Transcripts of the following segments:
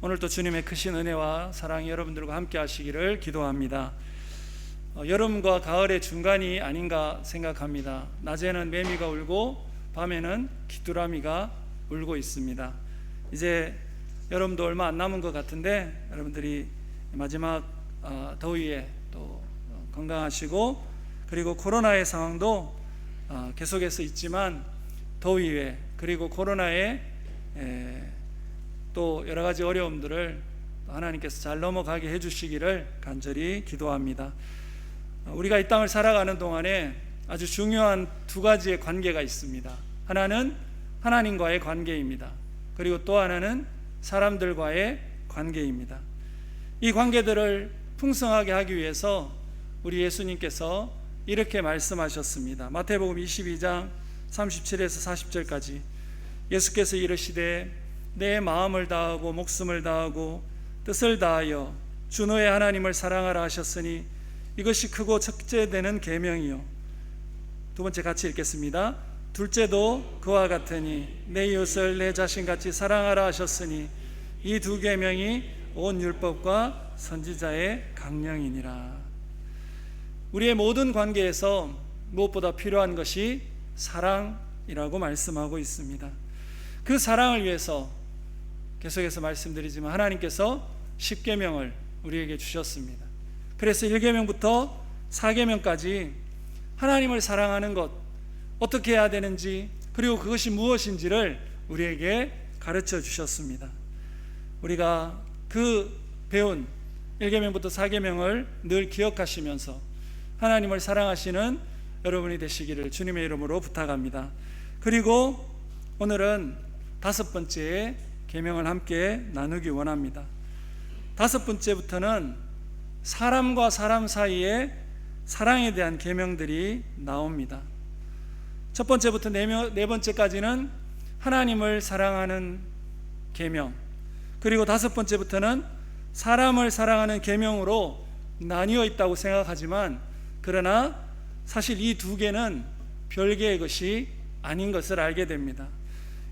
오늘도 주님의 크신 은혜와 사랑이 여러분들과 함께 하시기를 기도합니다. 여름과 가을의 중간이 아닌가 생각합니다. 낮에는 매미가 울고 밤에는 귀뚜라미가 울고 있습니다. 이제 여름도 얼마 안 남은 것 같은데 여러분들이 마지막 더위에 또 건강하시고, 그리고 코로나의 상황도 계속해서 있지만 더위에 그리고 코로나에 또 여러 가지 어려움들을 하나님께서 잘 넘어가게 해주시기를 간절히 기도합니다. 우리가 이 땅을 살아가는 동안에 아주 중요한 두 가지의 관계가 있습니다. 하나는 하나님과의 관계입니다. 그리고 또 하나는 사람들과의 관계입니다. 이 관계들을 풍성하게 하기 위해서 우리 예수님께서 이렇게 말씀하셨습니다. 마태복음 22장 37에서 40절까지 예수께서 이르시되 내 마음을 다하고 목숨을 다하고 뜻을 다하여 주 너의 하나님을 사랑하라 하셨으니 이것이 크고 첫째 되는 계명이요. 두 번째 같이 읽겠습니다. 둘째도 그와 같으니 내 이웃을 내 자신같이 사랑하라 하셨으니 이 두 계명이 온 율법과 선지자의 강령이니라. 우리의 모든 관계에서 무엇보다 필요한 것이 사랑이라고 말씀하고 있습니다. 그 사랑을 위해서 계속해서 말씀드리지만 하나님께서 10계명을 우리에게 주셨습니다. 그래서 1계명부터 4계명까지 하나님을 사랑하는 것, 어떻게 해야 되는지, 그리고 그것이 무엇인지를 우리에게 가르쳐 주셨습니다. 우리가 그 배운 1계명부터 4계명을 늘 기억하시면서 하나님을 사랑하시는 여러분이 되시기를 주님의 이름으로 부탁합니다. 그리고 오늘은 5번째 계명을 함께 나누기 원합니다. 5번째부터는 사람과 사람 사이의 사랑에 대한 계명들이 나옵니다. 첫 번째부터 네 번째까지는 하나님을 사랑하는 계명, 그리고 5번째부터는 사람을 사랑하는 계명으로 나뉘어 있다고 생각하지만, 그러나 사실 이 두 개는 별개의 것이 아닌 것을 알게 됩니다.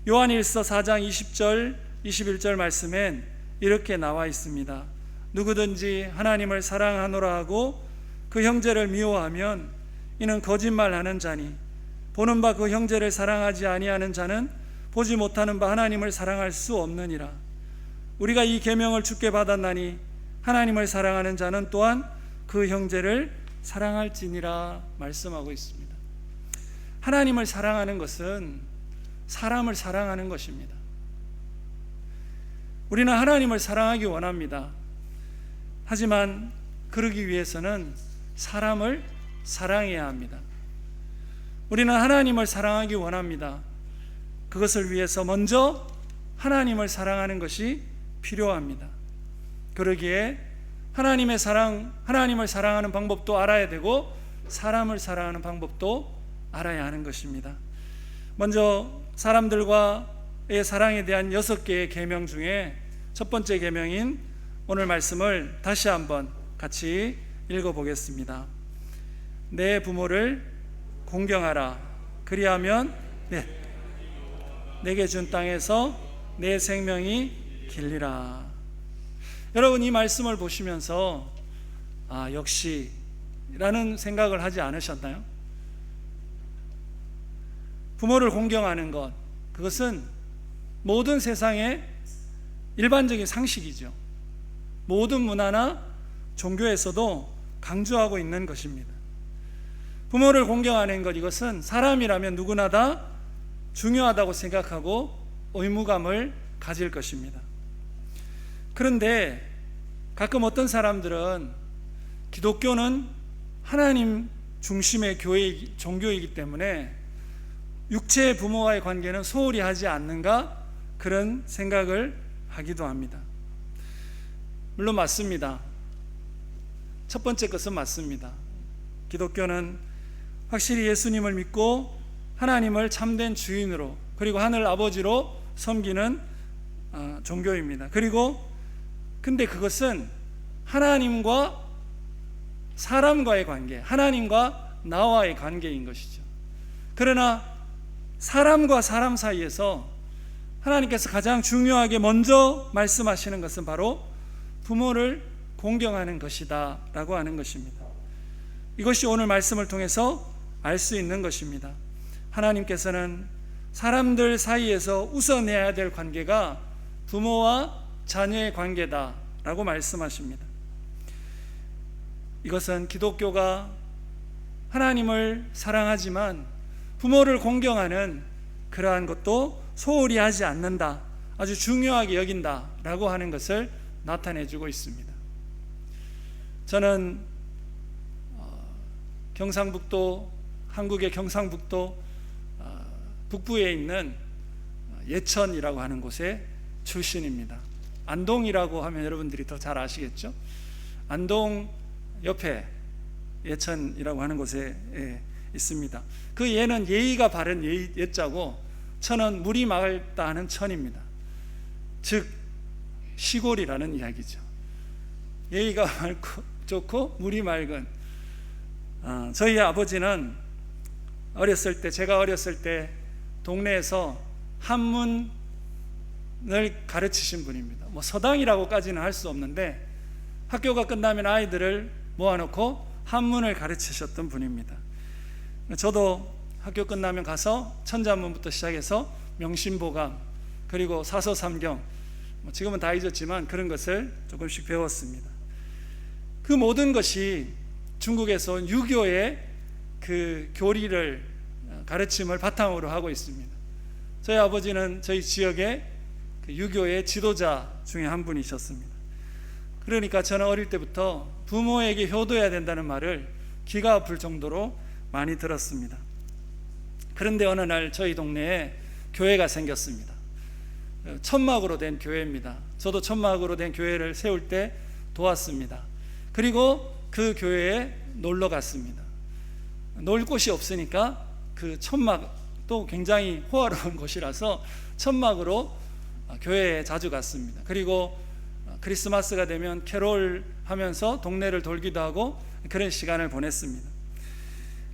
요한일서 4장 20절 21절 말씀엔 이렇게 나와 있습니다. 누구든지 하나님을 사랑하노라 하고 그 형제를 미워하면 이는 거짓말하는 자니 보는 바 그 형제를 사랑하지 아니하는 자는 보지 못하는 바 하나님을 사랑할 수 없느니라. 우리가 이 계명을 주께 받았나니 하나님을 사랑하는 자는 또한 그 형제를 사랑할지니라 말씀하고 있습니다. 하나님을 사랑하는 것은 사람을 사랑하는 것입니다. 우리는 하나님을 사랑하기 원합니다. 하지만 그러기 위해서는 사람을 사랑해야 합니다. 우리는 하나님을 사랑하기 원합니다. 그것을 위해서 먼저 하나님을 사랑하는 것이 필요합니다. 그러기에 하나님을 사랑하는 방법도 알아야 되고 사람을 사랑하는 방법도 알아야 하는 것입니다. 먼저 사람들과의 사랑에 대한 6개의 계명 중에 첫 번째 계명인 오늘 말씀을 다시 한번 같이 읽어보겠습니다. 내 부모를 공경하라. 그리하면 내게 준 땅에서 내 생명이 길리라. 여러분, 이 말씀을 보시면서 역시 라는 생각을 하지 않으셨나요? 부모를 공경하는 것, 그것은 모든 세상의 일반적인 상식이죠. 모든 문화나 종교에서도 강조하고 있는 것입니다. 부모를 공경하는 것, 이것은 사람이라면 누구나 다 중요하다고 생각하고 의무감을 가질 것입니다. 그런데 가끔 어떤 사람들은 기독교는 하나님 중심의 종교이기 때문에 육체의 부모와의 관계는 소홀히 하지 않는가, 그런 생각을 하기도 합니다. 물론 맞습니다. 첫 번째 것은 맞습니다. 기독교는 확실히 예수님을 믿고 하나님을 참된 주인으로 그리고 하늘 아버지로 섬기는 종교입니다. 근데 그것은 하나님과 사람과의 관계, 하나님과 나와의 관계인 것이죠. 그러나 사람과 사람 사이에서 하나님께서 가장 중요하게 먼저 말씀하시는 것은 바로 부모를 공경하는 것이다 라고 하는 것입니다. 이것이 오늘 말씀을 통해서 알 수 있는 것입니다. 하나님께서는 사람들 사이에서 웃어내야 될 관계가 부모와 자녀의 관계다 라고 말씀하십니다. 이것은 기독교가 하나님을 사랑하지만 부모를 공경하는 그러한 것도 소홀히 하지 않는다, 아주 중요하게 여긴다 라고 하는 것을 나타내주고 있습니다. 저는 경상북도, 한국의 경상북도 북부에 있는 예천이라고 하는 곳의 출신입니다. 안동이라고 하면 여러분들이 더 잘 아시겠죠? 안동 옆에 예천이라고 하는 곳에 있습니다. 그 예는 예의가 바른 예자고, 천은 물이 맑다 하는 천입니다. 즉 시골이라는 이야기죠. 예의가 맑고 좋고 물이 맑은. 저희 아버지는 제가 어렸을 때 동네에서 한문을 가르치신 분입니다. 뭐 서당이라고까지는 할 수 없는데 학교가 끝나면 아이들을 모아놓고 한문을 가르치셨던 분입니다. 저도 학교 끝나면 가서 천자문부터 시작해서 명심보감, 그리고 사서삼경, 지금은 다 잊었지만 그런 것을 조금씩 배웠습니다. 그 모든 것이 중국에서 온 유교의 그 교리를, 가르침을 바탕으로 하고 있습니다. 저희 아버지는 저희 지역의 그 유교의 지도자 중에 한 분이셨습니다. 그러니까 저는 어릴 때부터 부모에게 효도해야 된다는 말을 기가 아플 정도로 많이 들었습니다. 그런데 어느 날 저희 동네에 교회가 생겼습니다. 천막으로 된 교회입니다. 저도 천막으로 된 교회를 세울 때 도왔습니다. 그리고 그 교회에 놀러 갔습니다. 놀 곳이 없으니까 그 천막도 굉장히 호화로운 곳이라서 천막으로 교회에 자주 갔습니다. 그리고 크리스마스가 되면 캐롤 하면서 동네를 돌기도 하고 그런 시간을 보냈습니다.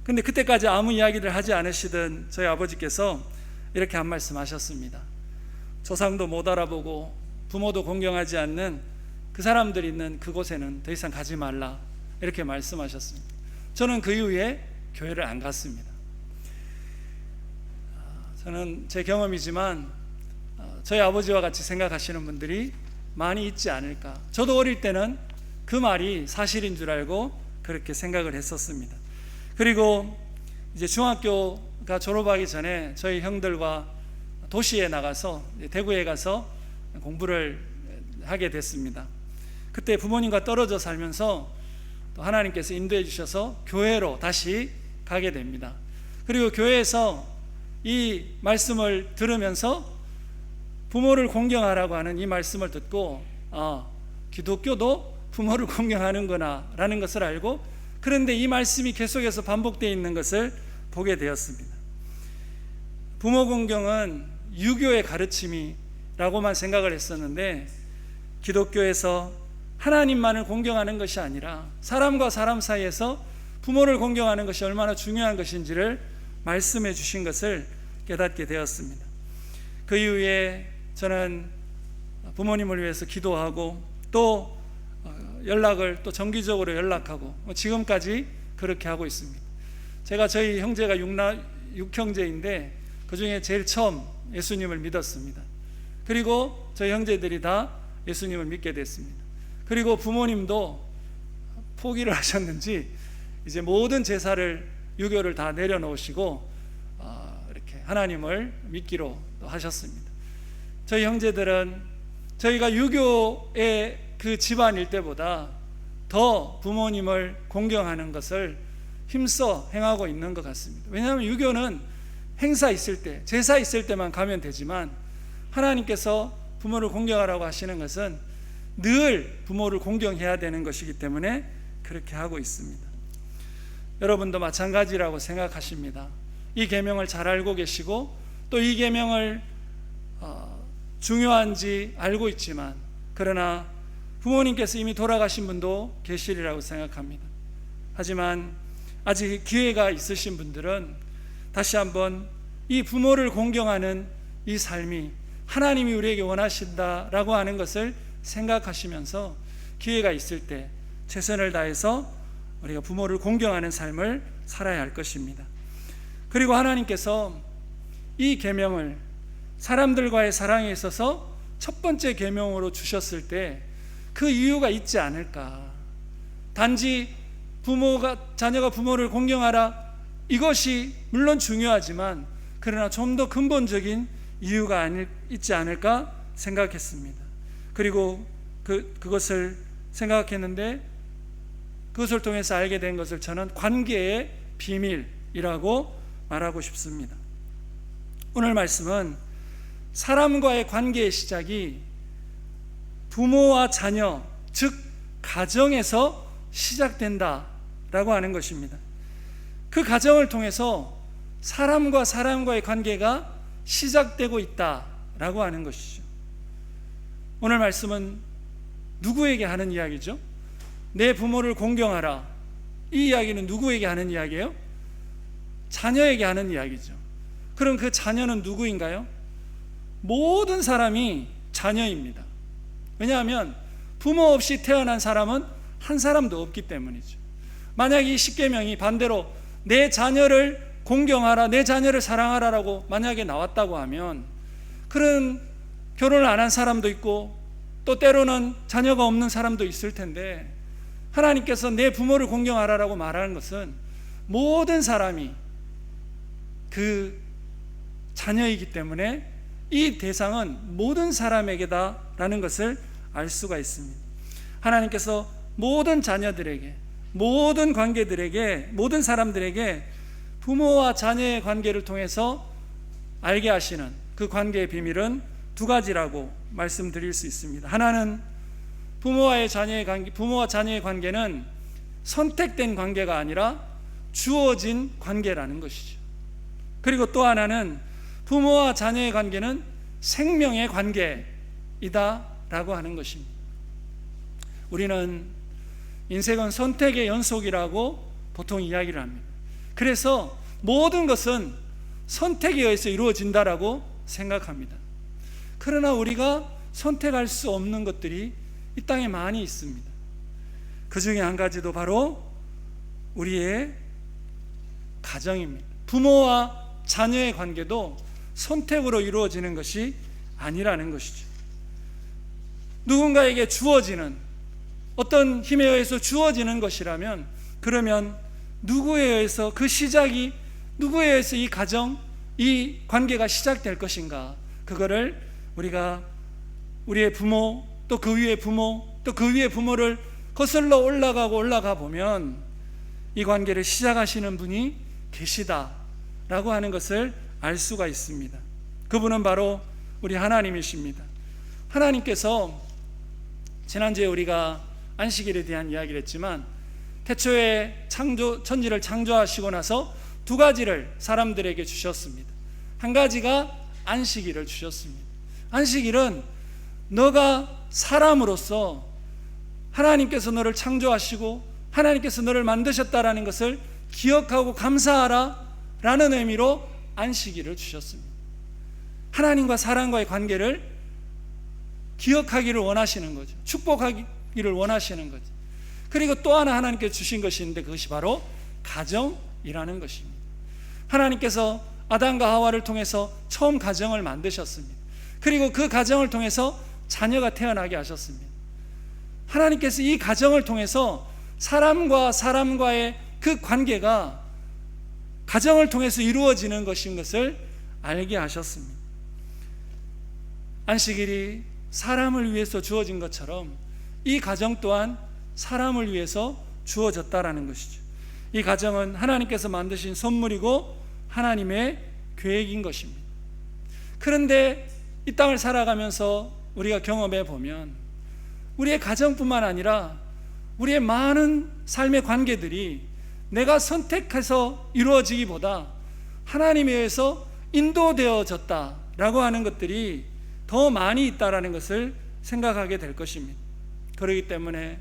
근데 그때까지 아무 이야기를 하지 않으시던 저희 아버지께서 이렇게 한 말씀 하셨습니다. 조상도 못 알아보고 부모도 공경하지 않는 그 사람들이 있는 그곳에는 더 이상 가지 말라, 이렇게 말씀하셨습니다. 저는 그 이후에 교회를 안 갔습니다. 저는 제 경험이지만 저희 아버지와 같이 생각하시는 분들이 많이 있지 않을까. 저도 어릴 때는 그 말이 사실인 줄 알고 그렇게 생각을 했었습니다. 그리고 이제 중학교가 졸업하기 전에 저희 형들과 도시에 나가서, 대구에 가서 공부를 하게 됐습니다. 그때 부모님과 떨어져 살면서 또 하나님께서 인도해 주셔서 교회로 다시 가게 됩니다. 그리고 교회에서 이 말씀을 들으면서 부모를 공경하라고 하는 이 말씀을 듣고, 기독교도 부모를 공경하는구나 라는 것을 알고, 그런데 이 말씀이 계속해서 반복되어 있는 것을 보게 되었습니다. 부모 공경은 유교의 가르침이라고만 생각을 했었는데, 기독교에서 하나님만을 공경하는 것이 아니라 사람과 사람 사이에서 부모를 공경하는 것이 얼마나 중요한 것인지를 말씀해 주신 것을 깨닫게 되었습니다. 그 이후에 저는 부모님을 위해서 기도하고 또 연락을 또 정기적으로 연락하고 지금까지 그렇게 하고 있습니다. 제가 저희 형제가 6형제인데 그 중에 제일 처음 예수님을 믿었습니다. 그리고 저희 형제들이 다 예수님을 믿게 됐습니다. 그리고 부모님도 포기를 하셨는지 이제 모든 제사를, 유교를 다 내려놓으시고 이렇게 하나님을 믿기로 하셨습니다. 저희 형제들은 저희가 유교의 그 집안일 때보다 더 부모님을 공경하는 것을 힘써 행하고 있는 것 같습니다. 왜냐하면 유교는 행사 있을 때, 제사 있을 때만 가면 되지만 하나님께서 부모를 공경하라고 하시는 것은 늘 부모를 공경해야 되는 것이기 때문에 그렇게 하고 있습니다. 여러분도 마찬가지라고 생각하십니다. 이 계명을 잘 알고 계시고 또 이 계명을 중요한지 알고 있지만, 그러나 부모님께서 이미 돌아가신 분도 계시리라고 생각합니다. 하지만 아직 기회가 있으신 분들은 다시 한번 이 부모를 공경하는 이 삶이 하나님이 우리에게 원하신다라고 하는 것을 생각하시면서 기회가 있을 때 최선을 다해서 우리가 부모를 공경하는 삶을 살아야 할 것입니다. 그리고 하나님께서 이 계명을 사람들과의 사랑에 있어서 첫 번째 계명으로 주셨을 때 그 이유가 있지 않을까. 단지 자녀가 부모를 공경하라, 이것이 물론 중요하지만 그러나 좀 더 근본적인 이유가 있지 않을까 생각했습니다. 그리고 그것을 생각했는데 그것을 통해서 알게 된 것을 저는 관계의 비밀이라고 말하고 싶습니다. 오늘 말씀은 사람과의 관계의 시작이 부모와 자녀, 즉 가정에서 시작된다라고 하는 것입니다. 그 가정을 통해서 사람과 사람과의 관계가 시작되고 있다라고 하는 것이죠. 오늘 말씀은 누구에게 하는 이야기죠? 내 부모를 공경하라. 이 이야기는 누구에게 하는 이야기예요? 자녀에게 하는 이야기죠. 그럼 그 자녀는 누구인가요? 모든 사람이 자녀입니다. 왜냐하면 부모 없이 태어난 사람은 한 사람도 없기 때문이죠. 만약 이 십계명이 반대로 내 자녀를 공경하라, 내 자녀를 사랑하라라고 만약에 나왔다고 하면 그런 결혼을 안 한 사람도 있고 또 때로는 자녀가 없는 사람도 있을 텐데, 하나님께서 내 부모를 공경하라라고 말하는 것은 모든 사람이 그 자녀이기 때문에 이 대상은 모든 사람에게다라는 것을 알 수가 있습니다. 하나님께서 모든 자녀들에게, 모든 관계들에게, 모든 사람들에게 부모와 자녀의 관계를 통해서 알게 하시는 그 관계의 비밀은 두 가지라고 말씀드릴 수 있습니다. 하나는 부모와 자녀의 관계는 선택된 관계가 아니라 주어진 관계라는 것이죠. 그리고 또 하나는 부모와 자녀의 관계는 생명의 관계이다라고 하는 것입니다. 우리는 인생은 선택의 연속이라고 보통 이야기를 합니다. 그래서 모든 것은 선택에 의해서 이루어진다라고 생각합니다. 그러나 우리가 선택할 수 없는 것들이 이 땅에 많이 있습니다. 그 중에 한 가지도 바로 우리의 가정입니다. 부모와 자녀의 관계도 선택으로 이루어지는 것이 아니라는 것이죠. 누군가에게 주어지는, 어떤 힘에 의해서 주어지는 것이라면, 그러면 누구에 의해서 그 시작이, 누구에 의해서 이 가정, 이 관계가 시작될 것인가, 그거를 우리가 우리의 부모, 또 그 위의 부모, 또 그 위의 부모를 거슬러 올라가 보면 이 관계를 시작하시는 분이 계시다라고 하는 것을 알 수가 있습니다. 그분은 바로 우리 하나님이십니다. 하나님께서 지난주에 우리가 안식일에 대한 이야기를 했지만, 태초에 천지를 창조하시고 나서 두 가지를 사람들에게 주셨습니다. 한 가지가 안식일을 주셨습니다. 안식일은 너가 사람으로서 하나님께서 너를 창조하시고 하나님께서 너를 만드셨다라는 것을 기억하고 감사하라 라는 의미로 안식일을 주셨습니다. 하나님과 사람과의 관계를 기억하기를 원하시는 거죠. 축복하기를 원하시는 거죠. 그리고 또 하나 하나님께서 주신 것이 있는데, 그것이 바로 가정이라는 것입니다. 하나님께서 아담과 하와를 통해서 처음 가정을 만드셨습니다. 그리고 그 가정을 통해서 자녀가 태어나게 하셨습니다. 하나님께서 이 가정을 통해서 사람과 사람과의 그 관계가 가정을 통해서 이루어지는 것인 것을 알게 하셨습니다. 안식일이 사람을 위해서 주어진 것처럼 이 가정 또한 사람을 위해서 주어졌다라는 것이죠. 이 가정은 하나님께서 만드신 선물이고 하나님의 계획인 것입니다. 그런데 이 땅을 살아가면서 우리가 경험해 보면 우리의 가정뿐만 아니라 우리의 많은 삶의 관계들이 내가 선택해서 이루어지기보다 하나님에 의해서 인도되어졌다라고 하는 것들이 더 많이 있다라는 것을 생각하게 될 것입니다. 그렇기 때문에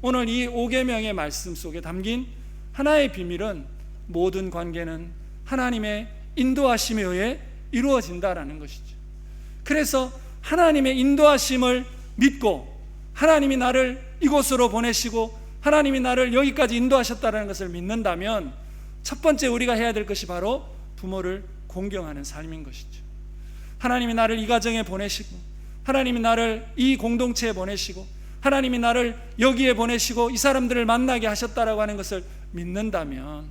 오늘 이 5계명의 말씀 속에 담긴 하나의 비밀은 모든 관계는 하나님의 인도하심에 의해 이루어진다라는 것이죠. 그래서 하나님의 인도하심을 믿고 하나님이 나를 이곳으로 보내시고 하나님이 나를 여기까지 인도하셨다는 것을 믿는다면 첫 번째 우리가 해야 될 것이 바로 부모를 공경하는 삶인 것이죠. 하나님이 나를 이 가정에 보내시고 하나님이 나를 이 공동체에 보내시고 하나님이 나를 여기에 보내시고 이 사람들을 만나게 하셨다라고 하는 것을 믿는다면,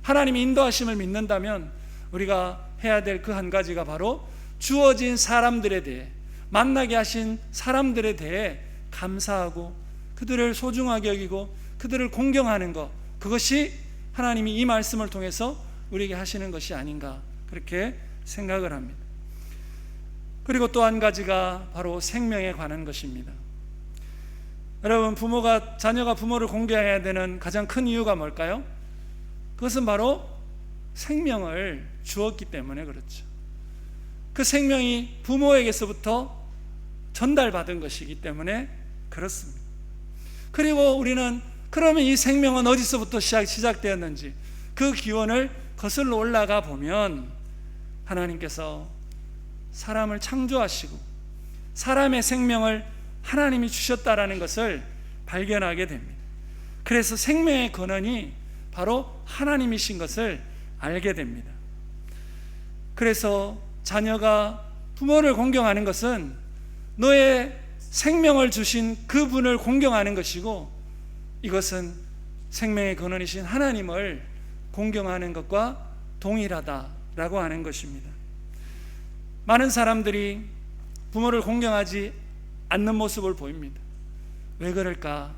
하나님의 인도하심을 믿는다면 우리가 해야 될 그 한 가지가 바로 주어진 사람들에 대해, 만나게 하신 사람들에 대해 감사하고 그들을 소중하게 여기고 그들을 공경하는 것, 그것이 하나님이 이 말씀을 통해서 우리에게 하시는 것이 아닌가 그렇게 생각을 합니다. 그리고 또 한 가지가 바로 생명에 관한 것입니다. 여러분, 자녀가 부모를 공경해야 되는 가장 큰 이유가 뭘까요? 그것은 바로 생명을 주었기 때문에 그렇죠. 그 생명이 부모에게서부터 전달받은 것이기 때문에 그렇습니다. 그리고 우리는 그러면 이 생명은 어디서부터 시작되었는지 그 기원을 거슬러 올라가 보면 하나님께서 사람을 창조하시고 사람의 생명을 하나님이 주셨다라는 것을 발견하게 됩니다. 그래서 생명의 근원이 바로 하나님이신 것을 알게 됩니다. 그래서 자녀가 부모를 공경하는 것은 너의 생명을 주신 그분을 공경하는 것이고, 이것은 생명의 근원이신 하나님을 공경하는 것과 동일하다라고 하는 것입니다. 많은 사람들이 부모를 공경하지 않는 모습을 보입니다. 왜 그럴까?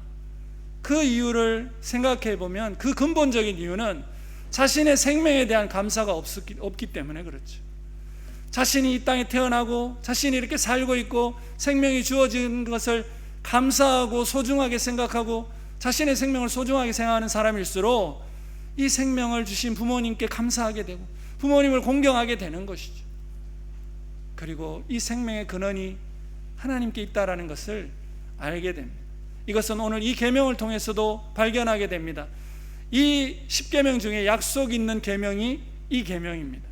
그 이유를 생각해 보면 그 근본적인 이유는 자신의 생명에 대한 감사가 없기 때문에 그렇죠. 자신이 이 땅에 태어나고 자신이 이렇게 살고 있고 생명이 주어진 것을 감사하고 소중하게 생각하고 자신의 생명을 소중하게 생각하는 사람일수록 이 생명을 주신 부모님께 감사하게 되고 부모님을 공경하게 되는 것이죠. 그리고 이 생명의 근원이 하나님께 있다라는 것을 알게 됩니다. 이것은 오늘 이 계명을 통해서도 발견하게 됩니다. 이 10계명 중에 약속 있는 계명이 이 계명입니다.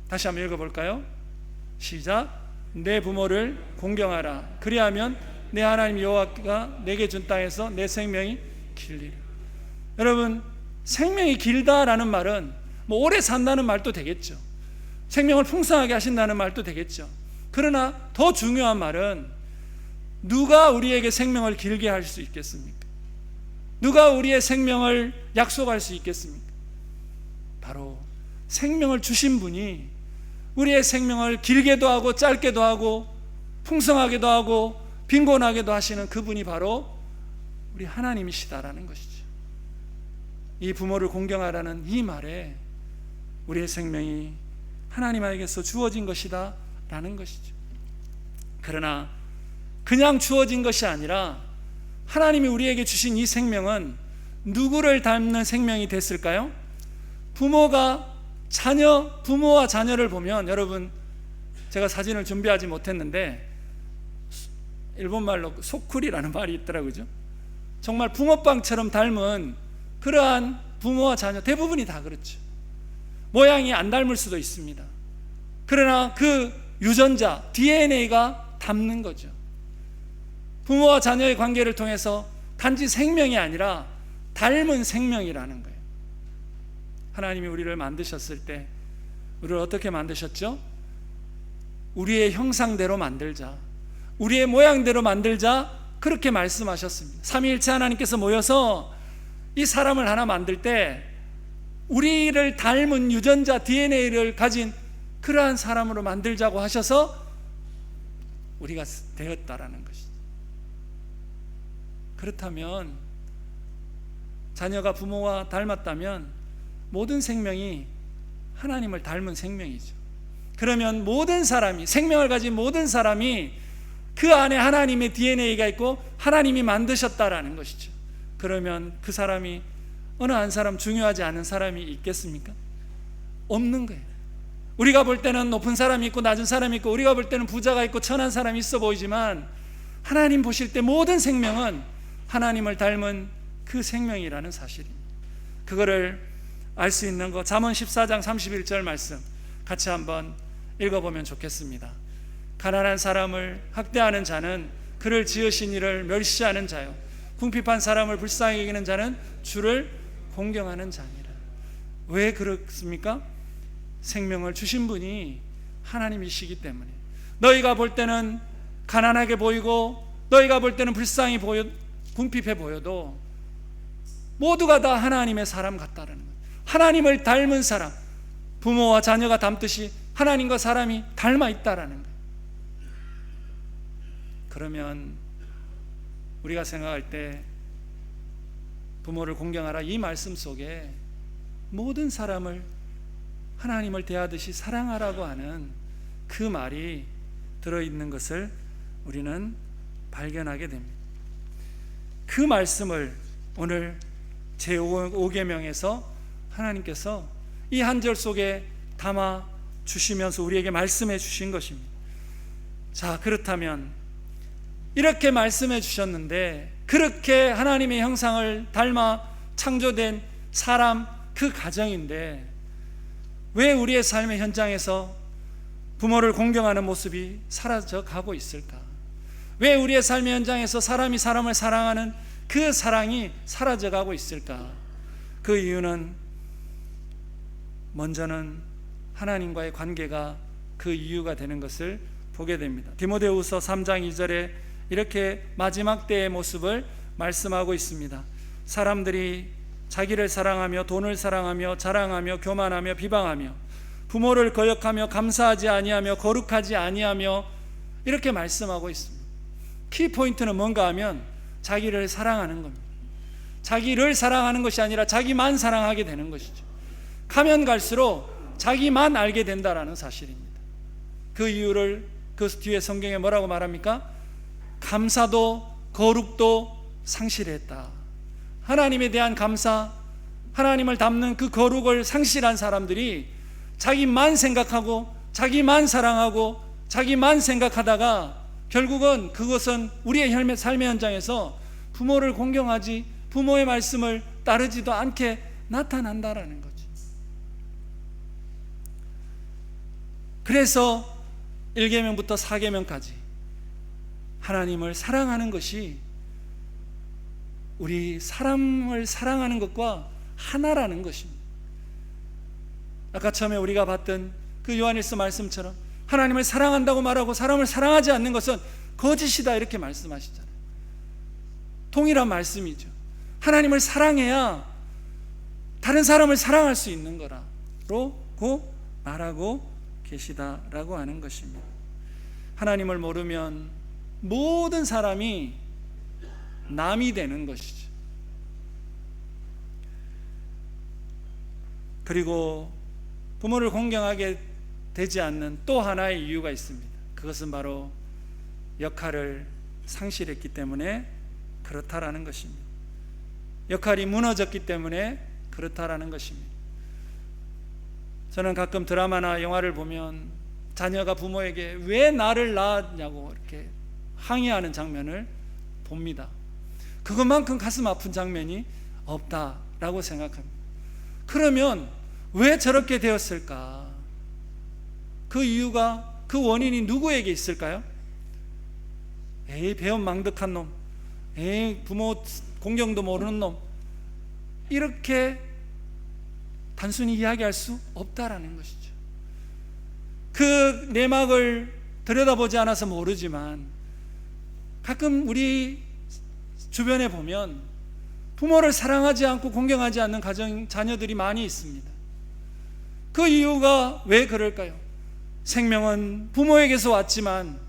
다시 한번 읽어볼까요? 시작. 내 부모를 공경하라. 그리하면 내 하나님 여호와가 내게 준 땅에서 내 생명이 길리라. 여러분, 생명이 길다라는 말은 뭐 오래 산다는 말도 되겠죠. 생명을 풍성하게 하신다는 말도 되겠죠. 그러나 더 중요한 말은 누가 우리에게 생명을 길게 할 수 있겠습니까? 누가 우리의 생명을 약속할 수 있겠습니까? 바로 생명을 주신 분이 우리의 생명을 길게도 하고 짧게도 하고 풍성하게도 하고 빈곤하게도 하시는 그분이 바로 우리 하나님이시다라는 것이죠. 이 부모를 공경하라는 이 말에 우리의 생명이 하나님에게서 주어진 것이다 라는 것이죠. 그러나 그냥 주어진 것이 아니라 하나님이 우리에게 주신 이 생명은 누구를 닮는 생명이 됐을까요? 부모와 자녀를 보면, 여러분, 제가 사진을 준비하지 못했는데 일본말로 소쿠리라는 말이 있더라고요. 정말 붕어빵처럼 닮은 그러한 부모와 자녀 대부분이 다 그렇죠. 모양이 안 닮을 수도 있습니다. 그러나 그 유전자 DNA가 닮는 거죠. 부모와 자녀의 관계를 통해서 단지 생명이 아니라 닮은 생명이라는 거예요. 하나님이 우리를 만드셨을 때 우리를 어떻게 만드셨죠? 우리의 형상대로 만들자, 우리의 모양대로 만들자, 그렇게 말씀하셨습니다. 삼위일체 하나님께서 모여서 이 사람을 하나 만들 때 우리를 닮은 유전자 DNA를 가진 그러한 사람으로 만들자고 하셔서 우리가 되었다라는 것이죠. 그렇다면 자녀가 부모와 닮았다면 모든 생명이 하나님을 닮은 생명이죠. 그러면 모든 사람이, 생명을 가진 모든 사람이 그 안에 하나님의 DNA가 있고 하나님이 만드셨다라는 것이죠. 그러면 그 사람이 어느 한 사람 중요하지 않은 사람이 있겠습니까? 없는 거예요. 우리가 볼 때는 높은 사람이 있고 낮은 사람이 있고 우리가 볼 때는 부자가 있고 천한 사람이 있어 보이지만 하나님 보실 때 모든 생명은 하나님을 닮은 그 생명이라는 사실입니다. 그거를 알 수 있는 거 잠언 14장 31절 말씀 같이 한번 읽어보면 좋겠습니다. 가난한 사람을 학대하는 자는 그를 지으신 이를 멸시하는 자요, 궁핍한 사람을 불쌍히 여기는 자는 주를 공경하는 자니라. 왜 그렇습니까? 생명을 주신 분이 하나님이시기 때문에. 너희가 볼 때는 가난하게 보이고 너희가 볼 때는 불쌍히 보여, 궁핍해 보여도 모두가 다 하나님의 사람 같다라는 거예요. 하나님을 닮은 사람, 부모와 자녀가 닮듯이 하나님과 사람이 닮아 있다라는 거예요. 그러면 우리가 생각할 때 부모를 공경하라 이 말씀 속에 모든 사람을 하나님을 대하듯이 사랑하라고 하는 그 말이 들어있는 것을 우리는 발견하게 됩니다. 그 말씀을 오늘 제5계명에서 하나님께서 이 한 절 속에 담아 주시면서 우리에게 말씀해 주신 것입니다. 자, 그렇다면 이렇게 말씀해 주셨는데, 그렇게 하나님의 형상을 닮아 창조된 사람, 그 가정인데 왜 우리의 삶의 현장에서 부모를 공경하는 모습이 사라져 가고 있을까? 왜 우리의 삶의 현장에서 사람이 사람을 사랑하는 그 사랑이 사라져 가고 있을까? 그 이유는 먼저는 하나님과의 관계가 그 이유가 되는 것을 보게 됩니다. 디모데후서 3장 2절에 이렇게 마지막 때의 모습을 말씀하고 있습니다. 사람들이 자기를 사랑하며 돈을 사랑하며 자랑하며 교만하며 비방하며 부모를 거역하며 감사하지 아니하며 거룩하지 아니하며 이렇게 말씀하고 있습니다. 키포인트는 뭔가 하면 자기를 사랑하는 겁니다. 자기를 사랑하는 것이 아니라 자기만 사랑하게 되는 것이죠. 가면 갈수록 자기만 알게 된다라는 사실입니다. 그 이유를 그 뒤에 성경에 뭐라고 말합니까? 감사도 거룩도 상실했다. 하나님에 대한 감사, 하나님을 닮는 그 거룩을 상실한 사람들이 자기만 생각하고 자기만 사랑하고 자기만 생각하다가 결국은 그것은 우리의 삶의 현장에서 부모를 공경하지, 부모의 말씀을 따르지도 않게 나타난다라는 거죠. 그래서 1계명부터 4계명까지 하나님을 사랑하는 것이 우리 사람을 사랑하는 것과 하나라는 것입니다. 아까 처음에 우리가 봤던 그 요한일서 말씀처럼 하나님을 사랑한다고 말하고 사람을 사랑하지 않는 것은 거짓이다 이렇게 말씀하시잖아요. 동일한 말씀이죠. 하나님을 사랑해야 다른 사람을 사랑할 수 있는 거라고 말하고 계시다라고 하는 것입니다. 하나님을 모르면 모든 사람이 남이 되는 것이죠. 그리고 부모를 공경하게 되지 않는 또 하나의 이유가 있습니다. 그것은 바로 역할을 상실했기 때문에 그렇다라는 것입니다. 역할이 무너졌기 때문에 그렇다라는 것입니다. 저는 가끔 드라마나 영화를 보면 자녀가 부모에게 왜 나를 낳았냐고 이렇게 항의하는 장면을 봅니다. 그것만큼 가슴 아픈 장면이 없다라고 생각합니다. 그러면 왜 저렇게 되었을까? 그 이유가, 그 원인이 누구에게 있을까요? 배은망덕한 놈, 부모 공경도 모르는 놈, 이렇게 단순히 이야기할 수 없다라는 것이죠. 그 내막을 들여다보지 않아서 모르지만 가끔 우리 주변에 보면 부모를 사랑하지 않고 공경하지 않는 자녀들이 많이 있습니다. 그 이유가 왜 그럴까요? 생명은 부모에게서 왔지만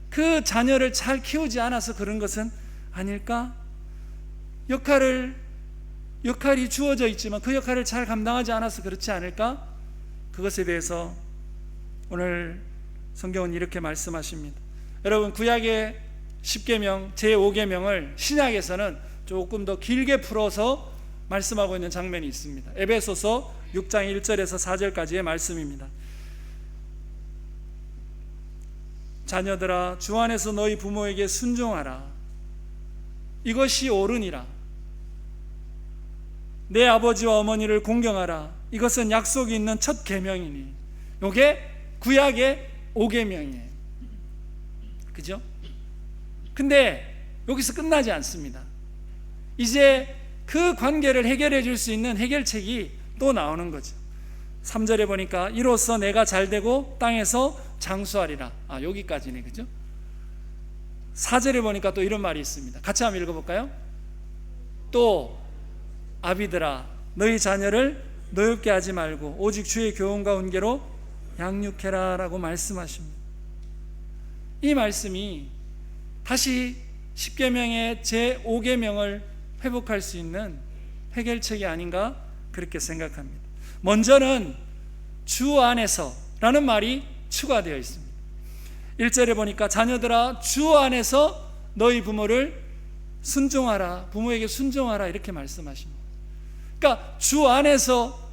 그 자녀를 잘 키우지 않아서 그런 것은 아닐까? 역할이 주어져 있지만 그 역할을 잘 감당하지 않아서 그렇지 않을까? 그것에 대해서 오늘 성경은 이렇게 말씀하십니다. 여러분, 구약의 10계명, 제5계명을 신약에서는 조금 더 길게 풀어서 말씀하고 있는 장면이 있습니다. 에베소서 6장 1절에서 4절까지의 말씀입니다. 자녀들아, 주 안에서 너희 부모에게 순종하라. 이것이 옳으니라. 내 아버지와 어머니를 공경하라. 이것은 약속이 있는 첫 계명이니 요게 구약의 5계명이에요. 그죠? 근데 여기서 끝나지 않습니다. 이제 그 관계를 해결해 줄 수 있는 해결책이 또 나오는 거죠. 3절에 보니까 이로써 내가 잘되고 땅에서 장수하리라. 여기까지네. 그죠? 4절에 보니까 또 이런 말이 있습니다. 같이 한번 읽어볼까요? 또 아비들아 너희 자녀를 노엽게 하지 말고 오직 주의 교훈과 훈계로 양육해라 라고 말씀하십니다. 이 말씀이 다시 10계명의 제5계명을 회복할 수 있는 해결책이 아닌가 그렇게 생각합니다. 먼저는 주 안에서 라는 말이 추가되어 있습니다. 1절에 보니까 자녀들아 주 안에서 너희 부모를 순종하라, 부모에게 순종하라 이렇게 말씀하십니다. 그러니까 주 안에서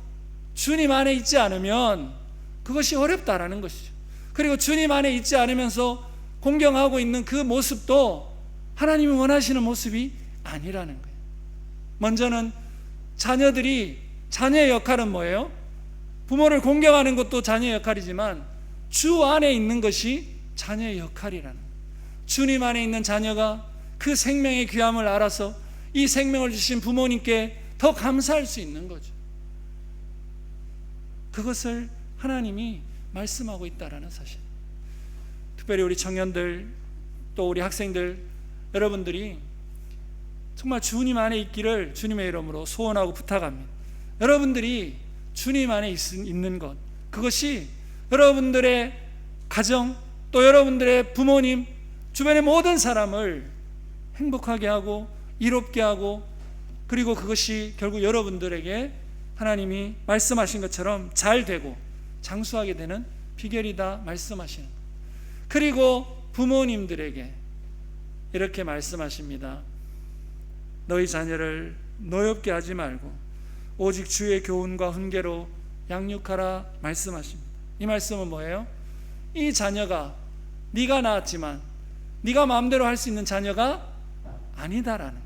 주님 안에 있지 않으면 그것이 어렵다라는 것이죠. 그리고 주님 안에 있지 않으면서 공경하고 있는 그 모습도 하나님이 원하시는 모습이 아니라는 거예요. 먼저는 자녀의 역할은 뭐예요? 부모를 공경하는 것도 자녀의 역할이지만 주 안에 있는 것이 자녀의 역할이라는 거예요. 주님 안에 있는 자녀가 그 생명의 귀함을 알아서 이 생명을 주신 부모님께 더 감사할 수 있는 거죠. 그것을 하나님이 말씀하고 있다라는 사실. 특별히 우리 청년들 또 우리 학생들 여러분들이 정말 주님 안에 있기를 주님의 이름으로 소원하고 부탁합니다. 여러분들이 주님 안에 있는 것, 그것이 여러분들의 가정 또 여러분들의 부모님 주변의 모든 사람을 행복하게 하고 이롭게 하고, 그리고 그것이 결국 여러분들에게 하나님이 말씀하신 것처럼 잘 되고 장수하게 되는 비결이다 말씀하시는 거예요. 그리고 부모님들에게 이렇게 말씀하십니다. 너희 자녀를 노엽게 하지 말고 오직 주의 교훈과 훈계로 양육하라 말씀하십니다. 이 말씀은 뭐예요? 이 자녀가 네가 낳았지만 네가 마음대로 할 수 있는 자녀가 아니다라는 거예요.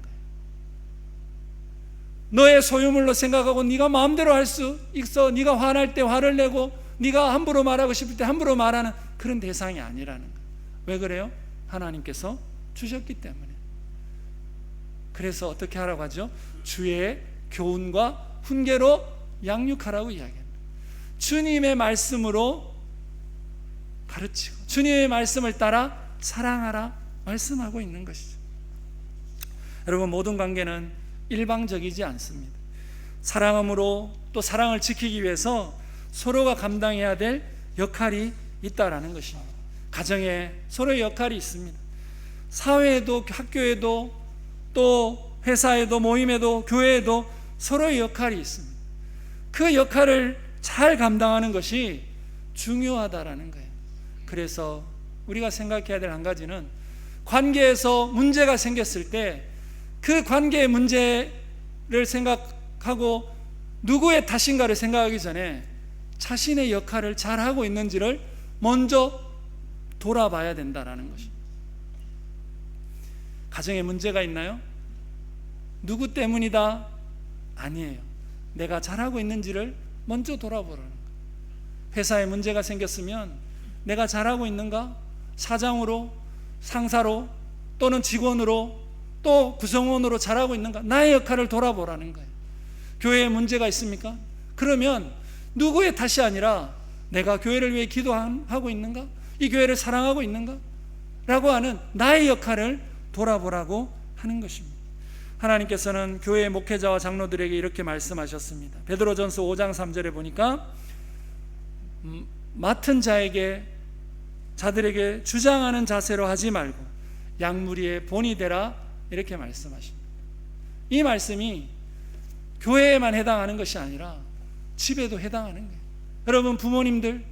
너의 소유물로 생각하고 네가 마음대로 할 수 있어, 네가 화날 때 화를 내고 네가 함부로 말하고 싶을 때 함부로 말하는 그런 대상이 아니라는 거예요. 왜 그래요? 하나님께서 주셨기 때문에. 그래서 어떻게 하라고 하죠? 주의 교훈과 훈계로 양육하라고 이야기합니다. 주님의 말씀으로 가르치고 주님의 말씀을 따라 사랑하라 말씀하고 있는 것이죠. 여러분, 모든 관계는 일방적이지 않습니다. 사랑함으로 또 사랑을 지키기 위해서 서로가 감당해야 될 역할이 있다라는 것입니다. 가정에 서로의 역할이 있습니다. 사회에도 학교에도 또 회사에도 모임에도 교회에도 서로의 역할이 있습니다. 그 역할을 잘 감당하는 것이 중요하다라는 거예요. 그래서 우리가 생각해야 될 한 가지는 관계에서 문제가 생겼을 때 그 관계의 문제를 생각하고 누구의 탓인가를 생각하기 전에 자신의 역할을 잘하고 있는지를 먼저 돌아봐야 된다라는 것입니다. 가정에 문제가 있나요? 누구 때문이다? 아니에요. 내가 잘하고 있는지를 먼저 돌아보라는 거예요. 회사에 문제가 생겼으면 내가 잘하고 있는가? 사장으로, 상사로, 또는 직원으로, 또 구성원으로 잘하고 있는가? 나의 역할을 돌아보라는 거예요. 교회에 문제가 있습니까? 그러면 누구의 탓이 아니라 내가 교회를 위해 기도하고 있는가? 이 교회를 사랑하고 있는가? 라고 하는 나의 역할을 돌아보라고 하는 것입니다. 하나님께서는 교회의 목회자와 장로들에게 이렇게 말씀하셨습니다. 베드로전서 5장 3절에 보니까 맡은 자들에게 주장하는 자세로 하지 말고 양무리의 본이 되라 이렇게 말씀하십니다. 이 말씀이 교회에만 해당하는 것이 아니라 집에도 해당하는 거예요. 여러분, 부모님들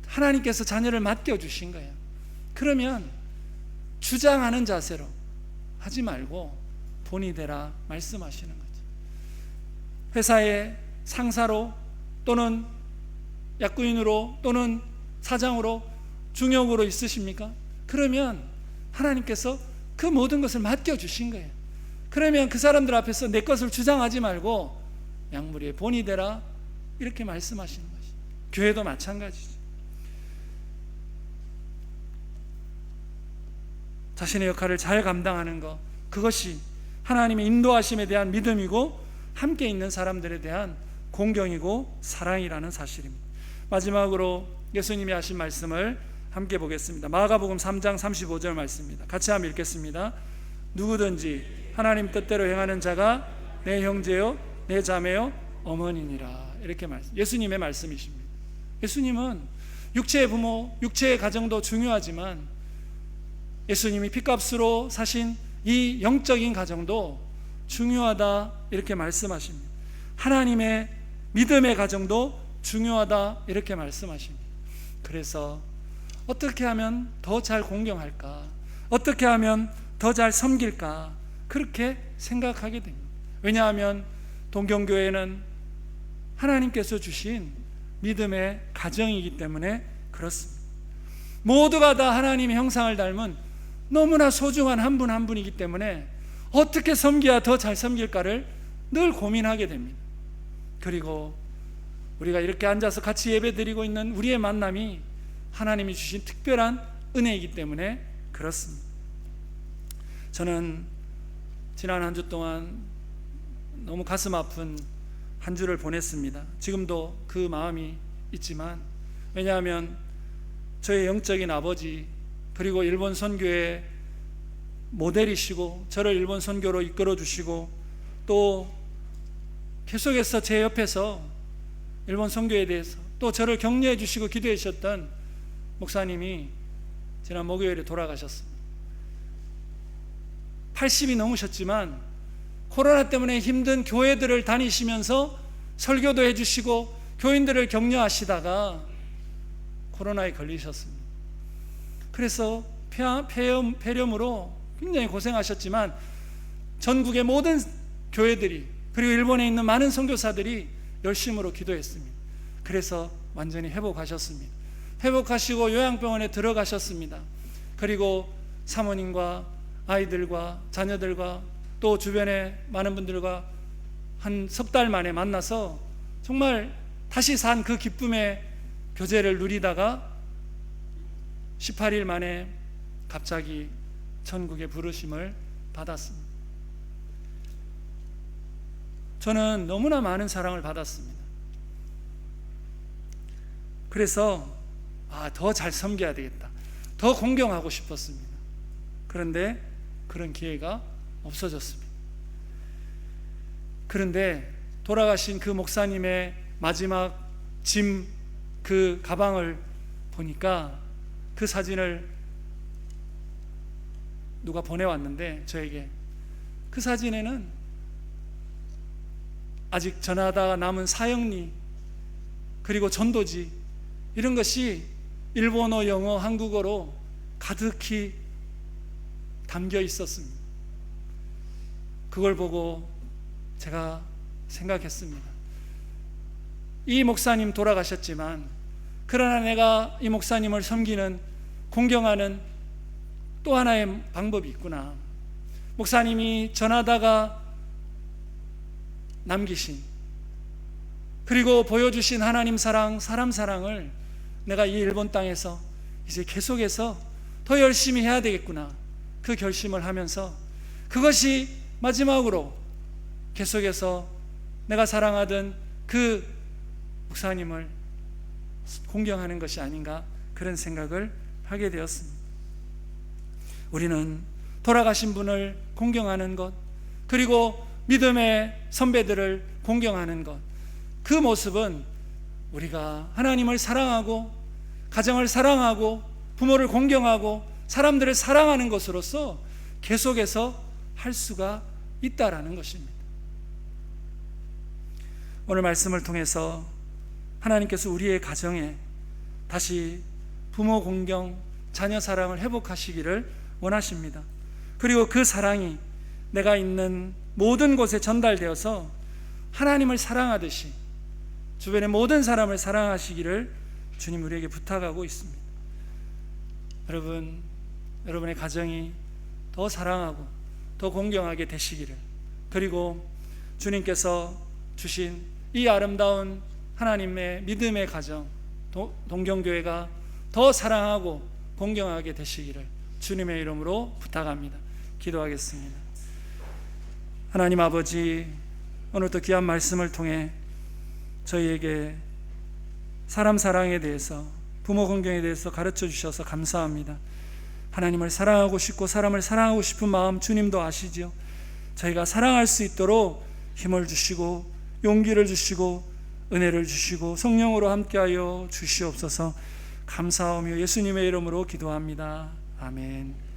하나님께서 자녀를 맡겨주신 거예요. 그러면 주장하는 자세로 하지 말고 본이 되라 말씀하시는 거죠. 회사의 상사로 또는 약구인으로 또는 사장으로 중역으로 있으십니까? 그러면 하나님께서 그 모든 것을 맡겨주신 거예요. 그러면 그 사람들 앞에서 내 것을 주장하지 말고 양무리의 본이 되라 이렇게 말씀하시는 것이죠. 교회도 마찬가지죠. 자신의 역할을 잘 감당하는 것, 그것이 하나님의 인도하심에 대한 믿음이고 함께 있는 사람들에 대한 공경이고 사랑이라는 사실입니다. 마지막으로 예수님이 하신 말씀을 함께 보겠습니다. 마가복음 3장 35절 말씀입니다. 같이 한번 읽겠습니다. 누구든지 하나님 뜻대로 행하는 자가 내 형제요 내 자매요 어머니니라. 이렇게 예수님의 말씀이십니다. 예수님은 육체의 부모, 육체의 가정도 중요하지만 예수님이 핏값으로 사신 이 영적인 가정도 중요하다 이렇게 말씀하십니다. 하나님의 믿음의 가정도 중요하다 이렇게 말씀하십니다. 그래서 어떻게 하면 더 잘 공경할까? 어떻게 하면 더 잘 섬길까? 그렇게 생각하게 됩니다. 왜냐하면 동경교회는 하나님께서 주신 믿음의 가정이기 때문에 그렇습니다. 모두가 다 하나님의 형상을 닮은 너무나 소중한 한 분 한 분이기 때문에 어떻게 섬겨야 더 잘 섬길까를 늘 고민하게 됩니다. 그리고 우리가 이렇게 앉아서 같이 예배드리고 있는 우리의 만남이 하나님이 주신 특별한 은혜이기 때문에 그렇습니다. 저는 지난 한 주 동안 너무 가슴 아픈 한 주를 보냈습니다. 지금도 그 마음이 있지만, 왜냐하면 저의 영적인 아버지 그리고 일본 선교의 모델이시고 저를 일본 선교로 이끌어 주시고 또 계속해서 제 옆에서 일본 선교에 대해서 또 저를 격려해 주시고 기도해 주셨던 목사님이 지난 목요일에 돌아가셨습니다. 80이 넘으셨지만 코로나 때문에 힘든 교회들을 다니시면서 설교도 해주시고 교인들을 격려하시다가 코로나에 걸리셨습니다. 그래서 폐렴으로 굉장히 고생하셨지만 전국의 모든 교회들이 그리고 일본에 있는 많은 선교사들이 열심으로 기도했습니다. 그래서 완전히 회복하셨습니다. 회복하시고 요양병원에 들어가셨습니다. 그리고 사모님과 아이들과 자녀들과 또 주변의 많은 분들과 한 석 달 만에 만나서 정말 다시 산 그 기쁨의 교제를 누리다가 18일 만에 갑자기 천국의 부르심을 받았습니다. 저는 너무나 많은 사랑을 받았습니다. 그래서 더 잘 섬겨야 되겠다, 더 공경하고 싶었습니다. 그런데 그런 기회가 없어졌습니다. 그런데 돌아가신 그 목사님의 마지막 짐 그 가방을 보니까 그 사진을 누가 보내왔는데 저에게 그 사진에는 아직 전하다가 남은 사형리 그리고 전도지 이런 것이 일본어, 영어, 한국어로 가득히 담겨 있었습니다. 그걸 보고 제가 생각했습니다. 이 목사님 돌아가셨지만 그러나 내가 이 목사님을 섬기는, 공경하는 또 하나의 방법이 있구나. 목사님이 전하다가 남기신 그리고 보여주신 하나님 사랑, 사람 사랑을 내가 이 일본 땅에서 이제 계속해서 더 열심히 해야 되겠구나, 그 결심을 하면서 그것이 마지막으로 계속해서 내가 사랑하던 그 목사님을 공경하는 것이 아닌가, 그런 생각을 하게 되었습니다. 우리는 돌아가신 분을 공경하는 것, 그리고 믿음의 선배들을 공경하는 것, 그 모습은 우리가 하나님을 사랑하고 가정을 사랑하고 부모를 공경하고 사람들을 사랑하는 것으로서 계속해서 할 수가 있다라는 것입니다. 오늘 말씀을 통해서 하나님께서 우리의 가정에 다시 부모 공경, 자녀 사랑을 회복하시기를 원하십니다. 그리고 그 사랑이 내가 있는 모든 곳에 전달되어서 하나님을 사랑하듯이 주변의 모든 사람을 사랑하시기를 주님 우리에게 부탁하고 있습니다. 여러분의 가정이 더 사랑하고 더 공경하게 되시기를, 그리고 주님께서 주신 이 아름다운 하나님의 믿음의 가정, 동경교회가 더 사랑하고 공경하게 되시기를 주님의 이름으로 부탁합니다. 기도하겠습니다. 하나님 아버지, 오늘도 귀한 말씀을 통해 저희에게 사람 사랑에 대해서, 부모 공경에 대해서 가르쳐 주셔서 감사합니다. 하나님을 사랑하고 싶고 사람을 사랑하고 싶은 마음 주님도 아시지요. 저희가 사랑할 수 있도록 힘을 주시고 용기를 주시고 은혜를 주시고 성령으로 함께하여 주시옵소서. 감사하며 예수님의 이름으로 기도합니다. 아멘.